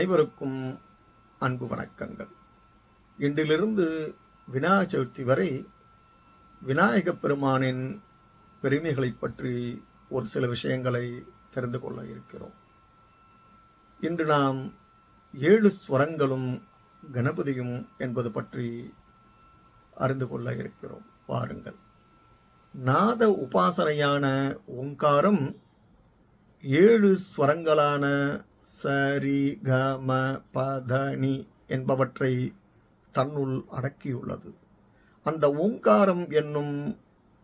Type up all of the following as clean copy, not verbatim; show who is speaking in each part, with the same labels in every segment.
Speaker 1: அனைவருக்கும் அன்பு வணக்கங்கள். இன்றிலிருந்து விநாயகர் சதுர்த்தி வரை விநாயகப் பெருமானின் பெருமைகளை பற்றி ஒரு சில விஷயங்களை தெரிந்து கொள்ள இருக்கிறோம். இன்று நாம் 7 ஸ்வரங்களும் கணபதியும் என்பது பற்றி அறிந்து கொள்ள இருக்கிறோம். வாருங்கள். நாத உபாசனையான ஓங்காரம் 7 ஸ்வரங்களான சரி க ம ப த நி என்பவற்றை தன்னுள் அடக்கியுள்ளது. அந்த ஓங்காரம் என்னும்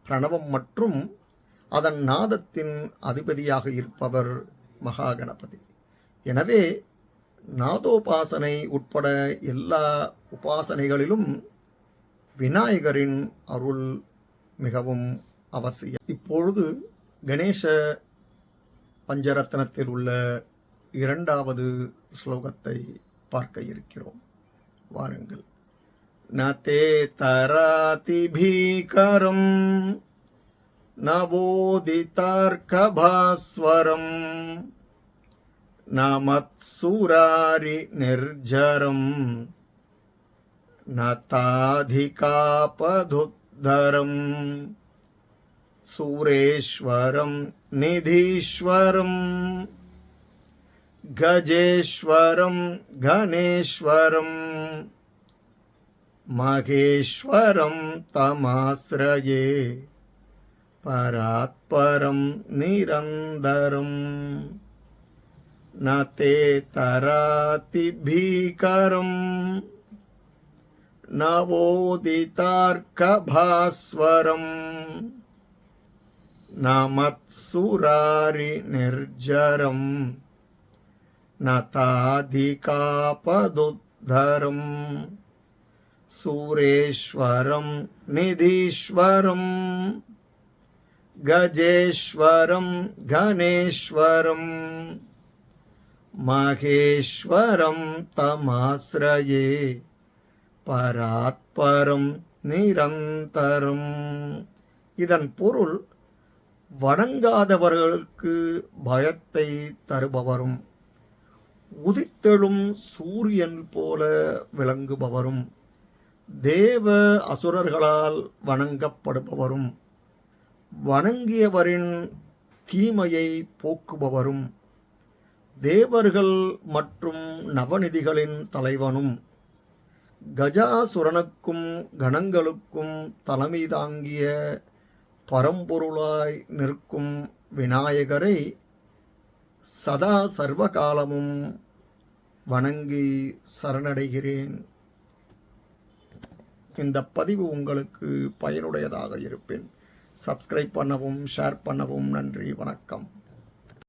Speaker 1: பிரணவம் மற்றும் அதன் நாதத்தின் அதிபதியாக இருப்பவர் மகா கணபதி. எனவே நாதோபாசனை உட்பட எல்லா உபாசனைகளிலும் விநாயகரின் அருள் மிகவும் அவசியம். இப்பொழுது கணேச பஞ்சரத்னத்தில் உள்ள 2வது ஸ்லோகத்தை பார்க்க இருக்கிறோம். வாருங்கள். நதே தராதி பீகரம் நவோதிதார்க்கபாஸ்வரம் நமத்சுராரி நிர்ஜரம் நதாதிகாபதுத்தரம் சூரேஸ்வரம் நிதீஸ்வரம் கஜேஸ்வரம் கணேஸ்வரம் மகேஸ்வரம் தமாஸ்ரயே பராத்பரம் நிரந்தரம் நதே தராதி பீகரம் நவோதிதார்க்கபாஸ்வரம் நமத்சுராரி நிர்ஜரம் நதாதிகாபதுத்தரம் சூரேஸ்வரம் நிதீஸ்வரம் கஜேஸ்வரம் கணேஸ்வரம் மகேஸ்வரம் தமாஸ்ரயே பராத்பரம் நிரந்தரம். இதன் பொருள், வணங்காதவர்களுக்கு பயத்தை தருபவரும் உதித்தெழும் சூரியன் போல விளங்குபவரும் தேவ அசுரர்களால் வணங்கப்படுபவரும் வணங்கியவரின் தீமையை போக்குபவரும் தேவர்கள் மற்றும் நவநிதிகளின் தலைவனும் கஜாசுரனுக்கும் கணங்களுக்கும் தலைமை தாங்கிய பரம்பொருளாய் நிற்கும் விநாயகரை சதா சர்வகாலமும் வணங்கி சரணடைகிறேன். இந்த பதிவு உங்களுக்கு பயனுடையதாக இருப்பேன். சப்ஸ்கிரைப் பண்ணவும், ஷேர் பண்ணவும். நன்றி, வணக்கம்.